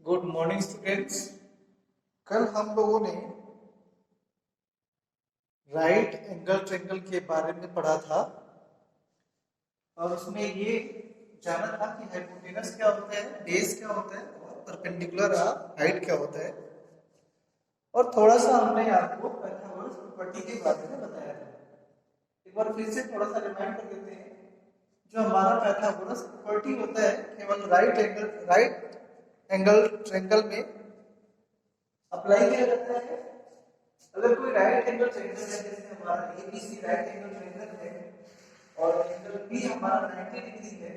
Good morning students. कल हम लोगों ने राइट एंगल ट्रायंगल के बारे में पढ़ा था और उसमें ये जाना था कि हाइपोटेनस क्या होता है, बेस क्या होता है और परपेंडिकुलर हाइट क्या होता है। और थोड़ा सा हमने आपको पाइथागोरस प्रॉपर्टी के बारे में बताया था। एक बार फिर से थोड़ा सा रिमाइंड कर देते हैं। जो हमारा पाइथागोरस प्रॉपर्टी होता है केवल राइट एंगल ट्रायंगल में अप्लाई किया जाता है। अगर कोई राइट एंगल ट्रायंगल है, जैसे हमारा एबीसी राइट एंगल ट्रायंगल है और एंगल बी हमारा 90 डिग्री है,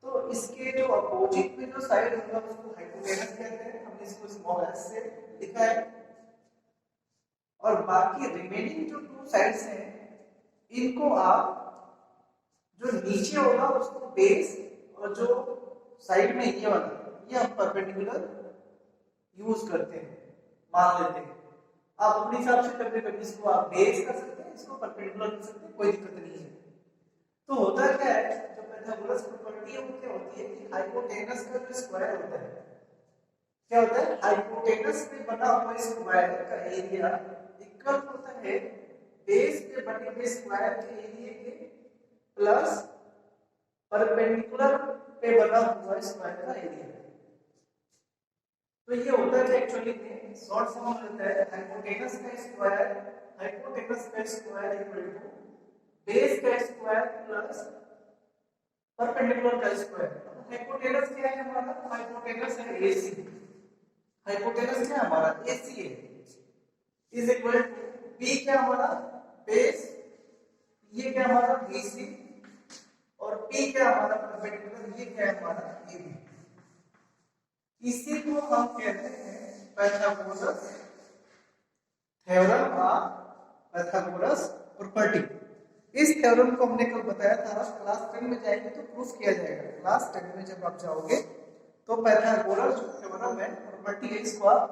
तो इसके जो अपोजिट में जो साइड होगा उसको हाइपोटेनस कहते हैं। हमने इसको स्मॉल एस से लिखा है। और बाकी रिमेनिंग जो टू साइड्स हैं इनको आप जो नीचे होगा उसको बेस और जो साइड में ये वाला ये हम परपेंडिकुलर यूज करते हैं, मान लेते हैं। आप अपने हिसाब से कभी कभी इसको आप बेस कर सकते हैं, इसको परपेंडिकुलर कर सकते हैं, कोई दिक्कत नहीं है। तो होता क्या है, जो पाइथागोरस प्रॉपर्टी है वो क्या होती है कि हाइपोटेनस का जो स्क्वायर होता है, क्या होता है, हाइपोटेनस पे बना हुआ स्क्वायर का एरिया इक्वल होता है बेस पे बने हुए स्क्वायर के एरिया के प्लस परपेंडिकुलर पे बना हुआ स्क्वायर का एरिया। तो ये होता है एक्चुअली में शॉर्ट फॉर्म होता है हाइपोटेनस का स्क्वायर इक्वल टू बेस का स्क्वायर प्लस परपेंडिकुलर का स्क्वायर। हाइपोटेनस क्या है हमारा, हाइपोटेनस है AC। हाइपोटेनस क्या है हमारा, AC है, इज इक्वल टू B क्या हमारा बेस, ये क्या हमारा BC और P क्या हमारा परपेंडिकुलर, ये क्या है हमारा AB। इसी को हम कहते हैं Pythagoras theorem of Pythagoras property. इस थ्योरम को हमने कल बताया था, क्लास 10 में जाएंगे तो प्रूफ किया जाएगा। क्लास 10 में जब आप जाओगे तो पाइथागोरस जो थ्योरम है प्रॉपर्टी है, इसको आप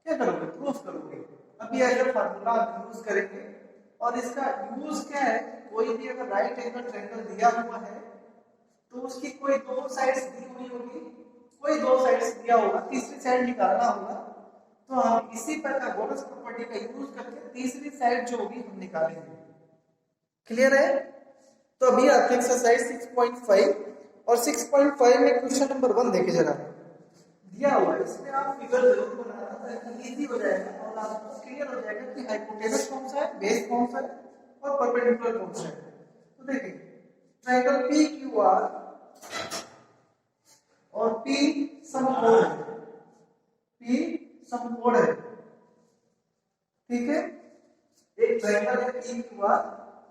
क्या करोगे, प्रूफ करोगे। अभी अगर फार्मूला आप यूज करेंगे और इसका यूज क्या है, कोई भी अगर राइट एंगल ट्रायंगल दिया हुआ है तो उसकी कोई दो साइड्स दी हुई होगी, कोई दो साइड्स दिया होगा, तीसरी साइड निकालना होगा। तो हम इसी पाइथागोरस प्रॉपर्टी का यूज करके तीसरी साइड जो होगी हम निकालेंगे। क्लियर है? तो अभी आप एक्सरसाइज 6.5 और 6.5 में क्वेश्चन नंबर 1 देखे जरा। दिया हुआ है, इसमें आप फिगर जरूर बनाना ताकि इजी हो जाएगा और आपको क्लियर हो जाएगा कि हाइपोटेनस कौन सा है, बेस कौन सा है और परपेंडिकुलर कौन सा है। तो देखिए ट्रायंगल PQR और P समकोण है, P समकोण है, ठीक है। एक ट्रायंगल है PQR,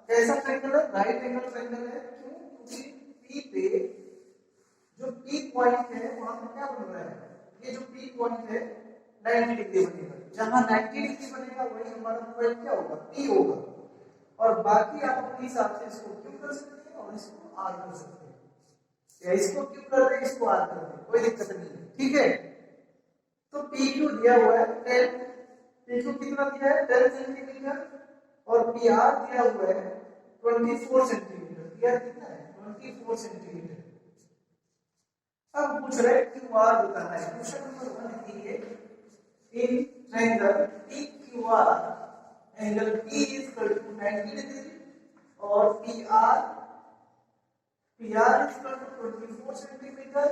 कैसा ट्रायंगल है, राइट एंगल ट्रायंगल है। क्यों? क्योंकि P पे जो P पॉइंट है वहां पे क्या बन रहा है, ये जो P पॉइंट है 90 डिग्री बनेगा। जहां 90 डिग्री बनेगा वही हमारा पॉइंट क्या होगा, P होगा। और बाकी आप अपने हिसाब से इसको क्यों कर सकते हैं और इसको R कर सकते हैं, या इसको क्यों कर रहे हैं इसको R कर रहे हैं, कोई दिक्कत नहीं है, ठीक है। तो PQ दिया हुआ है 10, PQ कितना दिया है 10 सेंटीमीटर और PR दिया हुआ है 24 सेंटीमीटर। PR कितना है 24 सेंटीमीटर। अब पूछ रहे हैं QR बताना है। क्वेश्चन नंबर 1 लिखिए, in triangle PQR angle P is equal to 90 degree और PR is equal to 24 centimetre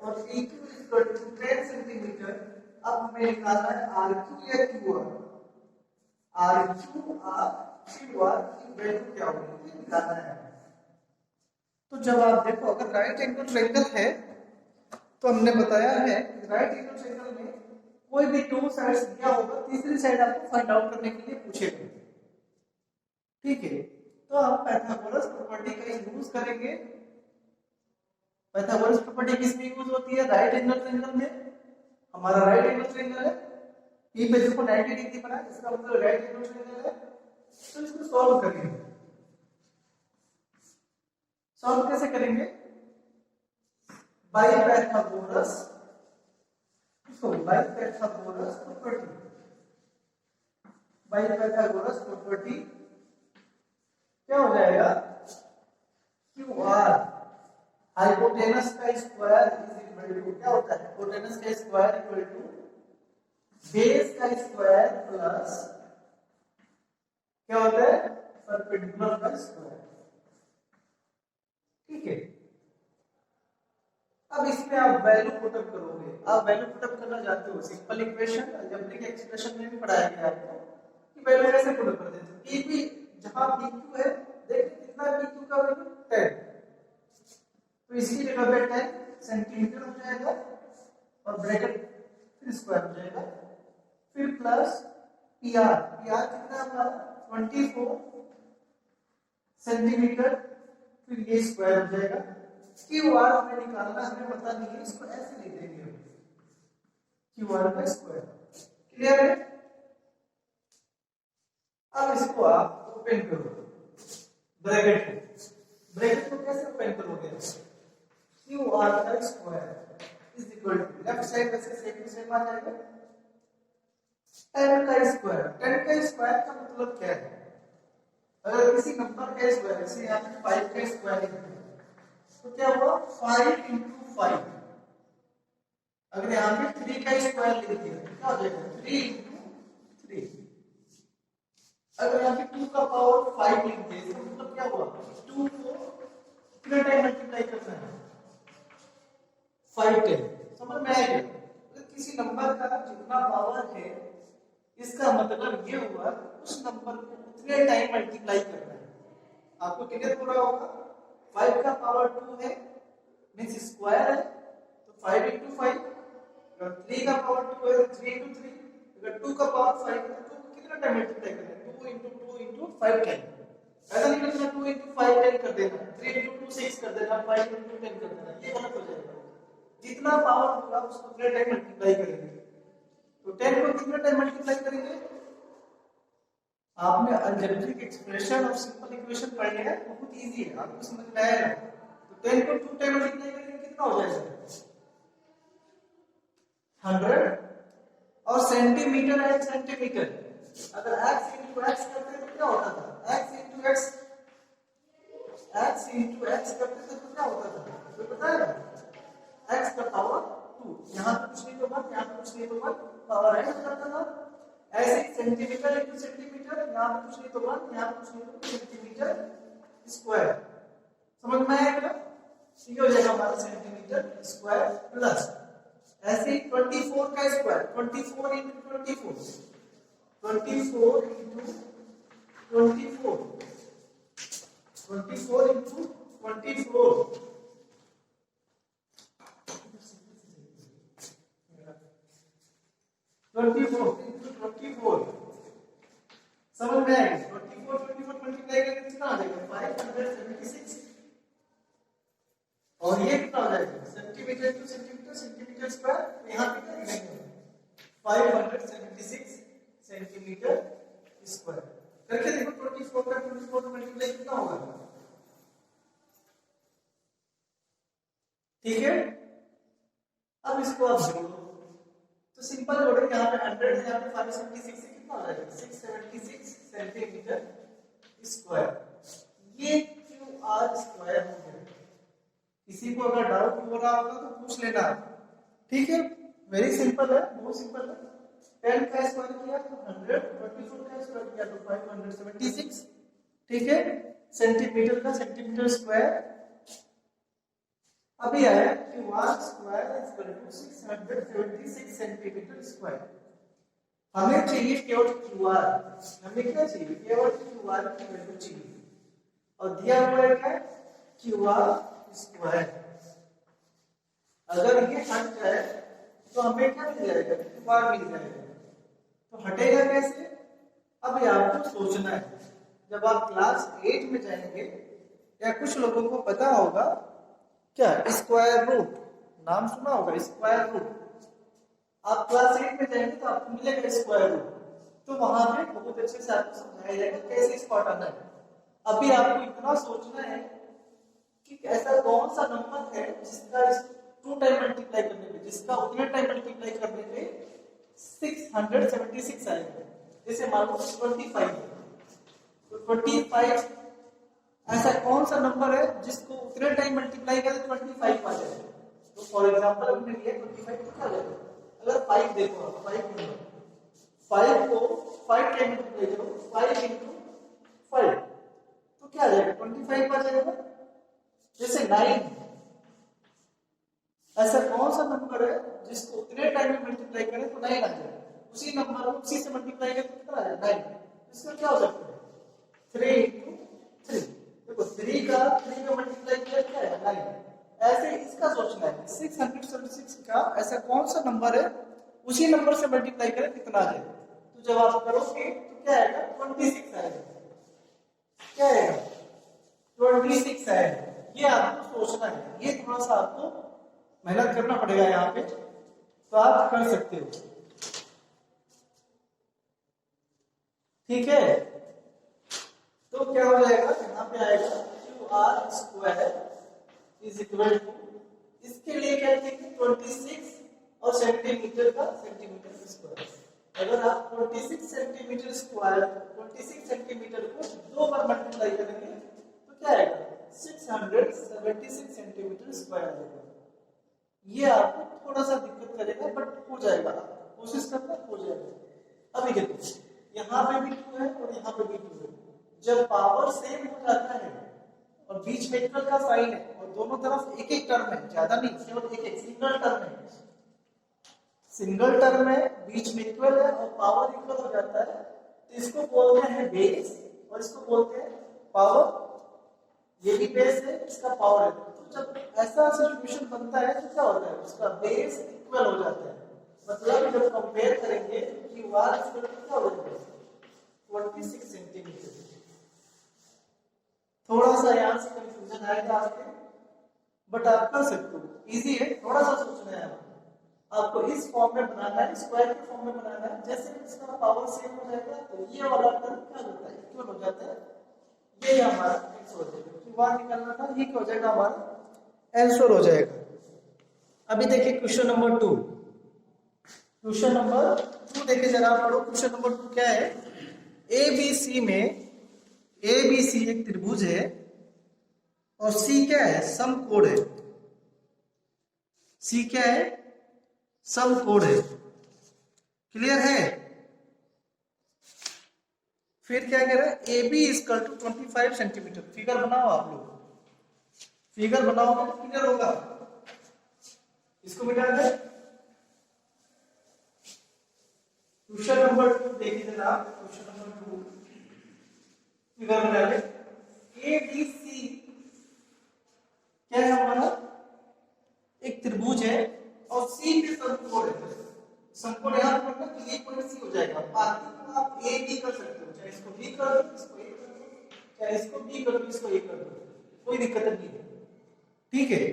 और PQ is equal to 10 centimetre. अब हमें निकालना है RQ या QR। RQ और QR की वैल्यू क्या होगी ये निकालना है। तो जब आप देखो अगर राइट एंगल ट्रायंगल है तो हमने बताया है राइट एंगल ट्रायंगल में कोई भी टू साइड्स दिया होगा, तीसरी साइड आपको फाइंड आउट करने के लिए पूछेगा, ठीक है। तो हम पाइथागोरस प्रॉपर्टी का यूज करेंगे। पाइथागोरस प्रॉपर्टी किस में यूज होती है, राइट एंगल ट्रायंगल में। हमारा राइट एंगल ट्रायंगल है, P पे देखो 90 डिग्री बना है, इसका मतलब राइट एंगल ट्रायंगल है। तो इसको सॉल्व करेंगे। सॉल्व कैसे करेंगे, बाय पाइथागोरस, इसको bye Pythagoras property. By Pythagoras property क्या हो जाएगा, QR हाइपोटेनस का स्क्वायर इज इक्वल टू क्या होता है हाइपोटेनस का स्क्वायर इक्वल टू बेस का स्क्वायर प्लस क्या होता है परपेंडिकुलर का स्क्वायर। ठीक है, अब इसमें आप वैल्यू पुटअप करोगे। आप वैल्यू पुटअप करना जानते हो, सिंपल इक्वेशन अलजेब्रिक एक्सप्रेशन में भी पढ़ाया गया आपको कि वैल्यू कैसे पुटअप कर देते हो। पी पी जहां पी क्यू है, देखिए कितना पी क्यू का वैल्यू 10, तो इसकी जगह पे 10 सेंटीमीटर हो जाएगा और ब्रैकेट फिर स्क्वायर हो जाएगा, फिर प्लस पी आर कितना हमारा 24 सेंटीमीटर, फिर ये स्क्वायर हो जाएगा। क्यू आर हमें निकालना, हमें पता नहीं है, इसको ऐसे लिख देंगे क्यू आर का स्क्वायर। क्लियर है? अब इसको आप ओपन करो ब्रैकेट को कैसे ओपन करोगे? क्यू आर का square is equal to left side वैसे सेम टू सेम आ जाएगा 10 का स्क्वायर। 10 का स्क्वायर का मतलब क्या है? अगर किसी नंबर का स्क्वायर, जैसे यहाँ पे 5 का स्क्वायर है तो क्या हुआ 5 into 5। अगर यहाँ पे 3 का स्क्वायर लिख दिया तो क्या हो जाएगा 3 into 3। अगर यहाँ पे 2 का पावर 5 लिख दिया तो मतलब क्या हुआ 2 को कितने टाइम मल्टीप्लाई करना है 5 10। समझ में आएगा? अगर किसी नंबर का जितना पावर है इसका मतलब ये हुआ उस नंबर को उतने टाइम मल्टीप्लाई करना है। आपको क्लियर हो रहा होगा? 5 का पावर 2 है मींस स्क्वायर है तो 5 into 5। अगर 3 का पावर 2 है तो 3 into 3। अगर 2 का पावर 5 है तो 2 को कितना टाइम मल्टीप्लाई करना है 2 into 2 into 5 टाइम। ऐसा नहीं करना 2 into 5 10 कर देना, 3 into 2 6 कर देना, 5 into 10 कर देना, ये गलत हो जाएगा। जितना पावर होगा उसको उतने टाइम मल्टीप्लाई करेंगे। तो 10 को कितने टाइम मल्टीप्लाई करेंगे? आपने अलजेब्रिक एक्सप्रेशन और सिंपल इक्वेशन पढ़े हैं, बहुत इजी है, आपको समझ में आएगा। तो 10 को 2 टाइम मल्टीप्लाई करेंगे कितना हो जाएगा 100। और सेंटीमीटर है सेंटीमीटर, अगर x into x करते तो क्या होता था x into x करते थे तो क्या होता था तो पता है x का पावर 2। यहाँ पे कुछ नहीं तो 1, यहाँ पे कुछ नहीं तो 1, पावर ऐड करता था। ऐसे सेंटीमीटर into सेंटीमीटर, यहाँ पे कुछ नहीं तो 1, यहाँ पे कुछ नहीं तो सेंटीमीटर स्क्वायर। समझ में आएगा? ठीक हो जाएगा हमारा सेंटीमीटर स्क्वायर प्लस ऐसे ही 24 का square 24 into 24 24 into 24 24 into 24 24 into 24। समझ में आएगा? 24 मल्टीप्लाई करके कितना आ जाएगा 576। और ये कितना हो जाएगा centimetre two centimetre centimetre square. यहाँ पे क्या लिखेंगे 576 सेंटीमीटर स्क्वायर। करके देखो 24 का 24 मल्टीप्लाई कितना होगा? ठीक है, अब इसको आप जोड़ो तो सिंपल जोड़ो, यहाँ पे 100 है, यहाँ पे 576 से कितना हो जाएगा 676 सेंटीमीटर स्क्वायर। ये क्यूआर स्क्वायर हो गया। किसी को अगर डाउट हो रहा होगा तो पूछ लेना। ठीक है, वेरी सिंपल है, बहुत सिंपल है। 10 का स्क्वायर किया तो 100, 24 का स्क्वायर किया तो 576। ठीक है, सेंटीमीटर का सेंटीमीटर स्क्वायर। अभी आया QR square is equal to 676 centimetre square. हमें चाहिए केवल क्यूआर, हमें क्या चाहिए केवल क्यूआर की वैल्यू चाहिए और दिया हुआ है क्या क्यूआर स्क्वायर। अगर ये हट जाए तो हमें क्या मिल जाएगा क्यूआर मिल जाएगा। तो हटेगा कैसे? अब आपको सोचना है। जब आप क्लास 8 में जाएंगे या कुछ लोगों को पता होगा क्या स्क्वायर रूट, नाम सुना होगा स्क्वायर रूट। आप क्लास 8 में जाएंगे तो आपको मिलेगा स्क्वायर रूट, तो वहां पे बहुत अच्छे से आपको समझाया जाएगा कैसे इसको हटाना है। अभी आपको इतना सोचना है कि ऐसा कौन सा नंबर है जिसका 2 टाइम मल्टीप्लाई करने पे, जिसका उतने टाइम मल्टीप्लाई करने पे 676 आएगा। जैसे मान लो 25 है तो 25 ऐसा कौन सा नंबर है जिसको उतने टाइम मल्टीप्लाई करें 25 आ जाए। तो तो फॉर एग्जांपल हमने लिया 25 तो क्या लेगा, अगर 5 देखो आप 5 नंबर 5 को 5 टाइम मल्टीप्लाई करो 5 into 5 तो क्या आ जाएगा 25 आ जाएगा। जैसे 9 ऐसा कौन सा नंबर है जिसको उतने टाइम में मल्टीप्लाई करें तो 9 आ जाए, उसी नंबर को उसी से मल्टीप्लाई करें तो कितना आ जाए 9। इसका क्या हो सकता है 3 into 3, देखो 3 का 3 में मल्टीप्लाई किया क्या है 9। ऐसे इसका सोचना है 676 का ऐसा कौन सा नंबर है उसी नंबर से मल्टीप्लाई करें कितना आ जाए। तो जब आप करोगे तो क्या आएगा 26 आएगा, क्या आएगा 26 आएगा। ये आपको सोचना है, ये थोड़ा सा आपको मेहनत करना पड़ेगा यहाँ पे, तो आप कर सकते हो। ठीक है, तो क्या हो जाएगा यहाँ पे आएगा QR square is equal to, इसके लिए क्या लिखेंगे 26 और सेंटीमीटर का सेंटीमीटर स्क्वायर। अगर आप 26 सेंटीमीटर स्क्वायर 26 सेंटीमीटर को 2 बार मल्टीप्लाई करेंगे तो क्या आएगा 676 सेंटीमीटर स्क्वायर आ जाएगा। ये आपको थोड़ा सा दिक्कत करेगा बट हो जाएगा, कोशिश करना हो जाएगा। अभी देखो यहाँ पे भी 2 है और यहाँ पे भी 2 है, जब पावर सेम हो जाता है और बीच में इक्वल का साइन है और दोनों तरफ एक एक टर्म है, ज्यादा नहीं केवल एक एक सिंगल टर्म है, सिंगल टर्म है बीच में इक्वल है और पावर इक्वल हो जाता है तो इसको बोलते हैं बेस और इसको बोलते हैं पावर। ये भी बेस है इसका पावर है, तो जब ऐसा सिचुएशन बनता है तो क्या होता है उसका बेस इक्वल हो जाता है, मतलब जब कंपेयर करेंगे कि QR क्या हो जाएगा 26 सेंटीमीटर। थोड़ा सा यहाँ से कंफ्यूजन आएगा आपके बट आप कर सकते हो, इजी है, थोड़ा सा सोचना है आपको इस फॉर्म में बनाना है, स्क्वायर के फॉर्म में बनाना है। जैसे इसका पावर सेम हो जाएगा तो ये वाला टर्म क्या होता है इक्वल हो जाता है, ये हमारा x हो जाएगा, QR निकालना था, ये क्या हो जाएगा हमारा आंसर हो जाएगा। अभी देखिए क्वेश्चन नंबर 2, क्वेश्चन नंबर 2 देखिए जरा पढ़ो। क्वेश्चन नंबर 2 क्या है, ABC में ABC एक त्रिभुज है और C क्या है समकोण है, C क्या है समकोण है, क्लियर है। फिर क्या कह रहा है AB equal to 25 centimetre. Figure बनाओ आप लोग, फिगर बनाओगे तो क्लियर होगा। इसको मिटा दे। क्वेश्चन नंबर 2 देखिए जनाब, क्वेश्चन नंबर 2 फिगर बना ले। ABC क्या है हमारा एक त्रिभुज है और C पे समकोण है, समकोण यहाँ पर ना ये पॉइंट C हो जाएगा, बाकी तो आप A B कर सकते हो, चाहे इसको B कर दो इसको A कर दो, चाहे इसको B कर दो इसको A कर दो, कोई दिक्कत नहीं है। ठीक है,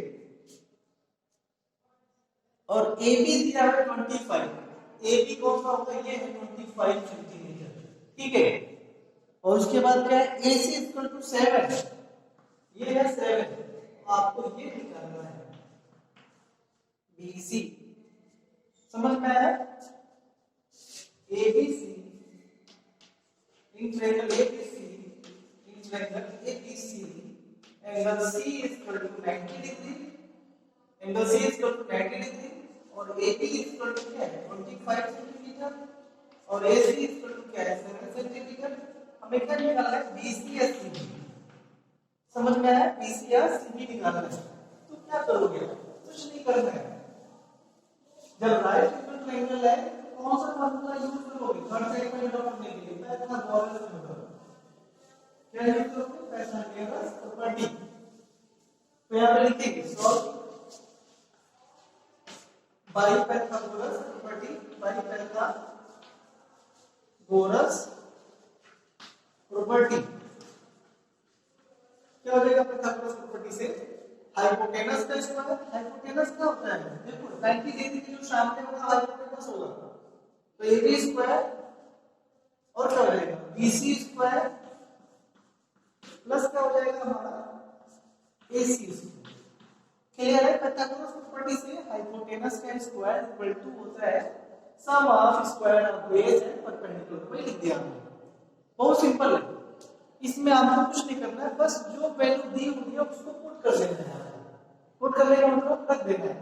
और AB दिया है 25, AB कौन सा होता है ये है 25 सेंटीमीटर। ठीक है, और उसके बाद क्या है AC इक्वल टू 7, ये है 7, आपको ये निकालना है BC। समझ में आया, ABC in triangle ABC in triangle ABC angle C equal to 90 degree, angle C equal to 90 degree और AB इक्वल टू क्या है 25 सेंटीमीटर और AC इक्वल टू क्या है 7 सेंटीमीटर। हमें क्या निकालना है BC या CB। समझ में आया, BC या CB निकालना है। तो क्या करोगे, कुछ नहीं करना है, जब राइट एंगल ट्रायंगल है तो कौन सा फॉर्मूला यूज करोगे थर्ड साइड में ड्रॉ करने के लिए, पाइथागोरस थ्योरम। क्या यूज करोगे पाइथागोरस प्रॉपर्टी। तो यहां पे लिखेंगे solve by Pythagoras property, by Pythagoras property. क्या हो जाएगा पाइथागोरस प्रॉपर्टी से हाइपोटेनस का स्क्वायर। हाइपोटेनस क्या होता है देखो 90 डिग्री के जो सामने होगा हाइपोटेनस होगा, तो AB स्क्वायर और क्या हो जाएगा BC स्क्वायर प्लस क्या हो जाएगा हमारा AC स्क्वायर। क्लियर है, पाइथागोरस प्रॉपर्टी से हाइपोटेनस का स्क्वायर इक्वल टू होता है sum of square of base and perpendicular. वही लिख दिया हमने, बहुत सिंपल है, इसमें आपको कुछ नहीं करना है, बस जो वैल्यू दी हुई है उसको पुट कर देना है। पुट करने का मतलब रख देना है।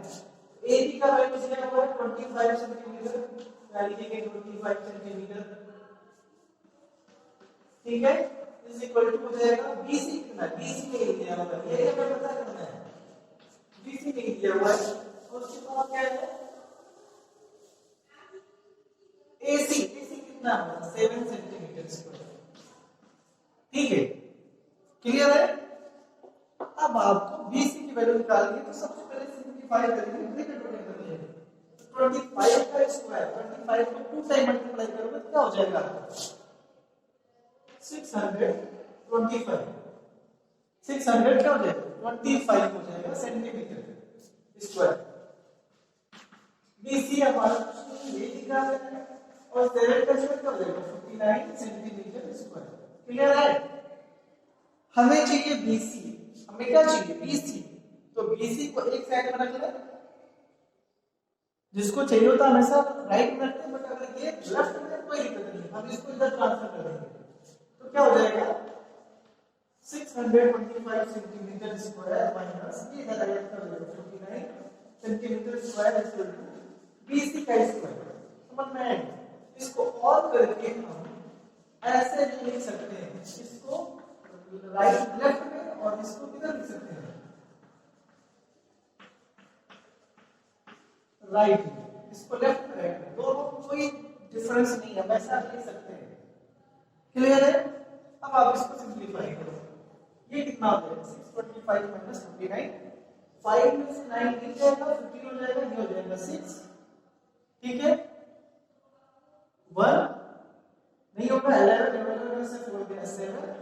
ए बी का वैल्यू दिया हुआ है 25 सेंटीमीटर, यानी कि 25 सेंटीमीटर, ठीक है, इज इक्वल टू हो जाएगा बीसी कितना, बीसी नहीं दिया हुआ है, ये हमें पता करना है, बीसी नहीं दिया हुआ है, और उसके बाद क्या है एसी, एसी कितना होगा 7 सेंटीमीटर स्क्वायर, ठीक है, क्लियर है। अब आपको बीसी की वैल्यू निकालनी है, तो सबसे पहले सिंपलीफाई करेंगे, ब्रैकेट ओपन कर लेंगे, 25 का स्क्वायर 25 को 2 टाइम मल्टीप्लाई करोगे तो क्या हो जाएगा आपका 625, 600 क्या हो जाएगा 25 हो जाएगा सेंटीमीटर स्क्वायर। बीसी हमारा ये दिखा है, और 7 का स्क्वायर क्या हो जाएगा 59 सेंटीमीटर स्क्वायर, क्लियर है। हमें चाहिए बीसी, हमें क्या चाहिए बीसी, तो बीसी को एक साइड में रख ले, जिसको चाहिए होता है हमेशा राइट में रखते हैं, बट अगर ये लेफ्ट में कोई दिक्कत नहीं, हम इसको इधर ट्रांसफर कर देंगे, तो क्या हो जाएगा 625 सेंटीमीटर स्क्वायर माइनस ये इधर ऐड कर देंगे 59 centimetre square equal to BC का स्क्वायर, समझ में आया। इसको और करके हम ऐसे भी लिख सकते हैं, इसको राइट लेफ्ट में, और इसको किधर लिख सकते हैं राइट में, इसको लेफ्ट में राइट में, दोनों कोई डिफरेंस नहीं है, वैसा लिख सकते हैं, क्लियर है। अब आप इसको सिंपलीफाई करो, ये कितना हो जाएगा 625 माइनस 59, 5 में से 9 निकल जाएगा, 15 हो जाएगा, ये हो जाएगा 6, ठीक है, 1 नहीं होगा, 11 में से 4 गया 7,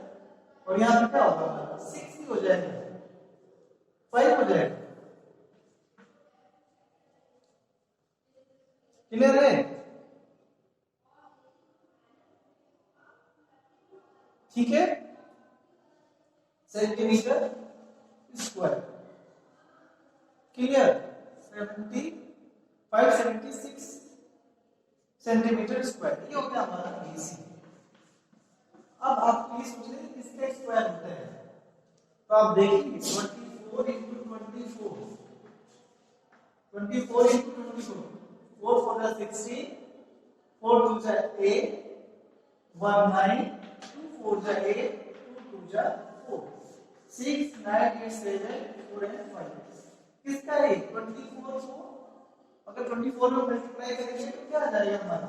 और यहाँ पे क्या होगा 6 ही हो जाएगा, 5 हो जाएगा, क्लियर है, ठीक है, centimetre square, clear, 76 centimetre square, ये हो गया हमारा बीसी। अब आप प्लीज सोच रहे हैं किसका स्क्वायर होता है, तो आप देखेंगे 24 into 24, 24 into 24, 4 4 जा 16, 4 2 जा 8, 1 9, 2 4 जा 8, 2 2 जा 4, 6 9 8 7 4 and 5, किसका है 24 को अगर 24 में मल्टीप्लाई करेंगे तो क्या आ जाएगा हमारा,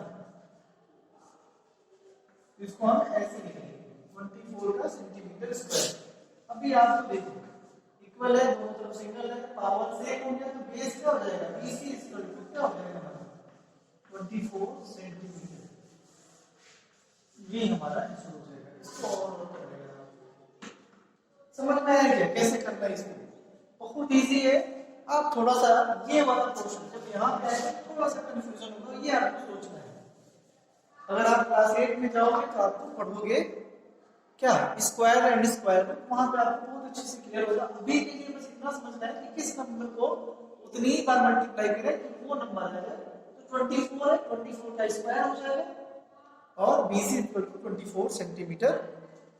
इसको हम ऐसे लिखेंगे 24 का सेंटीमीटर स्क्वायर। अभी आप तो देखो इक्वल है, दोनों तरफ सिंगल है, पावर सेम हो गया, तो बेस क्या हो जाएगा बीसी इक्वल टू क्या हो जाएगा हमारा 24 सेंटीमीटर, ये हमारा आंसर हो जाएगा। इसको और कर लेगा, समझ में आया क्या कैसे करना है, इसको बहुत इजी है। आप थोड़ा सा ये वाला पोर्शन जब यहाँ पे आएगा थोड़ा सा कंफ्यूजन होगा, ये आपको सोचना है। अगर आप क्लास 8 में जाओगे तो आपको पढ़ोगे क्या स्क्वायर एंड स्क्वायर में, वहां पे आपको बहुत अच्छे से क्लियर होगा। अभी के लिए बस इतना समझना है कि किस नंबर को उतनी ही बार मल्टीप्लाई करें कि वो नंबर आ जाए, तो 24 है, 24 का स्क्वायर हो जाएगा और बीसी इक्वल टू 24 सेंटीमीटर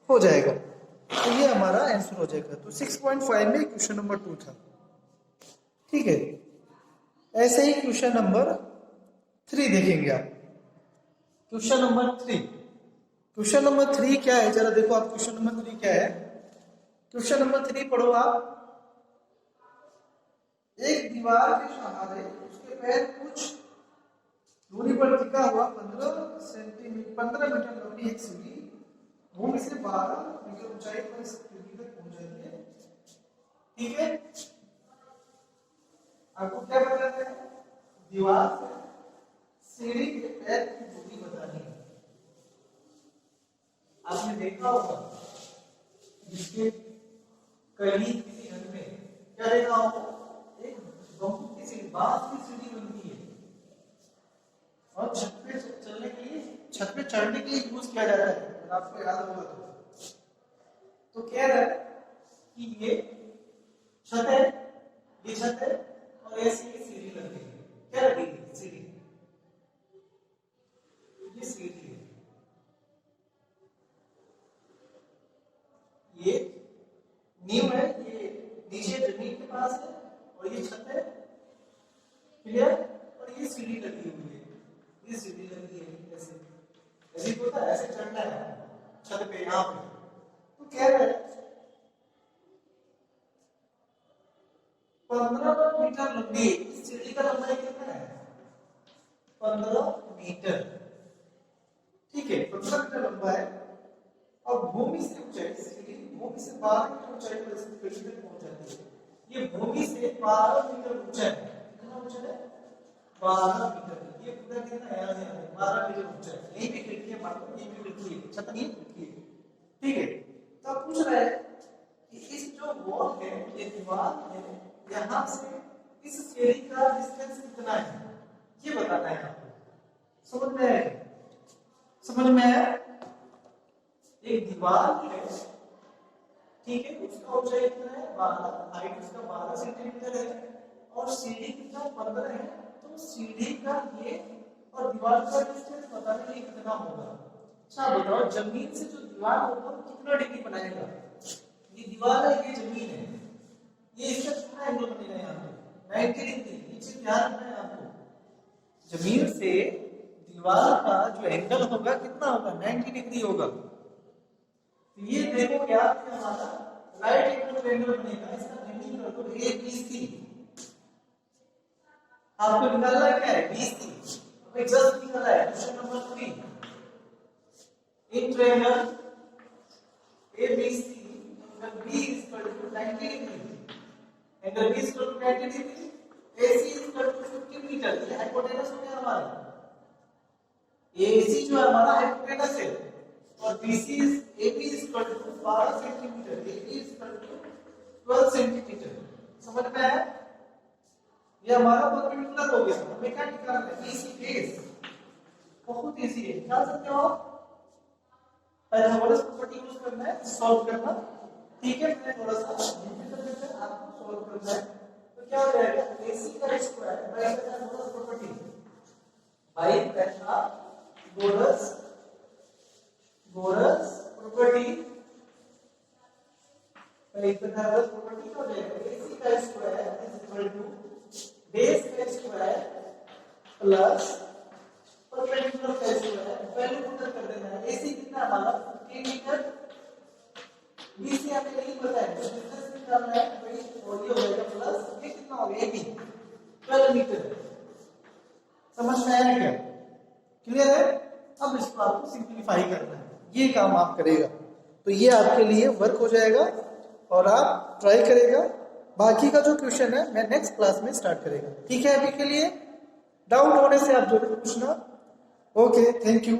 हो जाएगा, तो ये हमारा आंसर हो जाएगा। तो 6.5 में क्वेश्चन नंबर 2 था, ठीक है। ऐसे ही क्वेश्चन नंबर 3 देखेंगे आप, क्वेश्चन नंबर 3, क्वेश्चन नंबर 3 क्या है जरा देखो आप, क्वेश्चन नंबर 3 क्या है, क्वेश्चन नंबर 3 पढ़ो आप। एक दीवार के सहारे उसके पैर कुछ दूरी पर टिका हुआ 15 मीटर लंबी एक सीढ़ी भूमि से 12 मीटर ऊंचाई पर इस सीढ़ी तक पहुंच जाती है, ठीक है। आपको क्या बताना है, दीवार से सीढ़ी के पैर की दूरी बतानी है। आपने देखा होगा जिसके कहीं किसी घर में क्या देखा होगा, एक बम्बू की सीढ़ी, बांस की सीढ़ी बनती है और छत पे चलने के लिए, छत पे चढ़ने के लिए यूज किया जाता है, अगर आपको याद होगा तो कह रहा है कि ये छत है, ये छत है और ऐसी ही सीढ़ी लगी है, क्या लगी है सीढ़ी, ये सीढ़ी है, ये नींव है, ये नीचे जमीन के पास है ये सीढ़ी लगी हुई है, ये सीढ़ी लगी है, ऐसे ऐसे ही होता है, ऐसे चढ़ना है छत पे यहाँ पे। तो कह रहे हैं 15 मीटर लंबी इस सीढ़ी का लंबाई कितना है? 15 मीटर। ठीक है, 15 मीटर लंबा है और भूमि से ऊंचाई, सीढ़ी भूमि से 12 मीटर ऊंचाई पर इसकी सीढ़ी तक पहुंच जाती है। ये भूमि से 12 मीटर ऊंचा है। कितना ऊंचा है? 12 मीटर। ये पूरा कितना है? 12 मीटर ऊंचा है। यहीं पे खिड़की है, मान लो यहीं पे खिड़की है, छत नहीं है, खिड़की है। ठीक है, तो अब पूछ रहा है कि इस जो वॉल है, ये दीवार है, यहाँ से इस सीढ़ी का डिस्टेंस कितना है, ये बताना है आपको। समझ में आया? समझ में आया? एक दीवार है, ठीक है, उसका ऊंचाई कितना है? 12, हाइट उसका 12 सेंटीमीटर है और सीढ़ी कितना? 15 है। तो सीढ़ी का ये और दीवार का डिस्टेंस बताने के लिए कितना होगा? अच्छा बताओ, जमीन से जो दीवार होगा वो कितना डिग्री बनाएगा? ये दीवार है, ये जमीन है, ये इसका कितना एंगल बनेगा? यहाँ पे 90 डिग्री। नीचे ध्यान रखना है आपको, जमीन से दीवार का जो एंगल होगा कितना होगा? 90 डिग्री होगा। तो ये देखो क्या हमारा राइट एंगल बनेगा। इसका जमीन कर दो ABC। आपको निकालना क्या है? BC। जस्ट निकाला है। Question number 3, in triangle ABC angle B is equal to 90 degree, angle B is equal to 90 degree, AC is equal to 50 metre. ये हाइपोटेनस हो गया हमारा। AC जो हमारा हाइपोटेनस है और BC is AB is equal to 12 centimetre, AB is equal to 12 centimetre. समझ में आया? ये हमारा परपेंडिकुलर हो गया। हमें क्या निकालना है? BC base. बहुत इजी है, निकाल सकते हो आप। पाइथागोरस प्रॉपर्टी यूज करना है, सॉल्व करना। ठीक है, मैं थोड़ा सा डिफिकल्ट करके आपको सॉल्व करना है। तो क्या हो जाएगा? AC का square by Pythagoras property by Pythagoras property Pythagoras property क्या हो जाएगा? AC का square is equal to base का स्क्वायर प्लस परपेंडिकुलर का स्क्वायर। वैल्यू पुट कर देना है। AC कितना हमारा? 50 मीटर। BC हमें नहीं पता है, तो डिस्टेंस निकालना है, वही ये हो जाएगा प्लस ये कितना होगा? AB 12 metre. समझ में आया क्या? क्लियर है? अब इसको आपको सिंपलीफाई करना है, ये काम आप करेगा तो ये आपके लिए वर्क हो जाएगा और आप ट्राई करेगा। बाकी का जो क्वेश्चन है मैं नेक्स्ट क्लास में स्टार्ट करेगा। ठीक है, अभी के लिए डाउट होने से आप जरूर पूछना। Okay, thank you.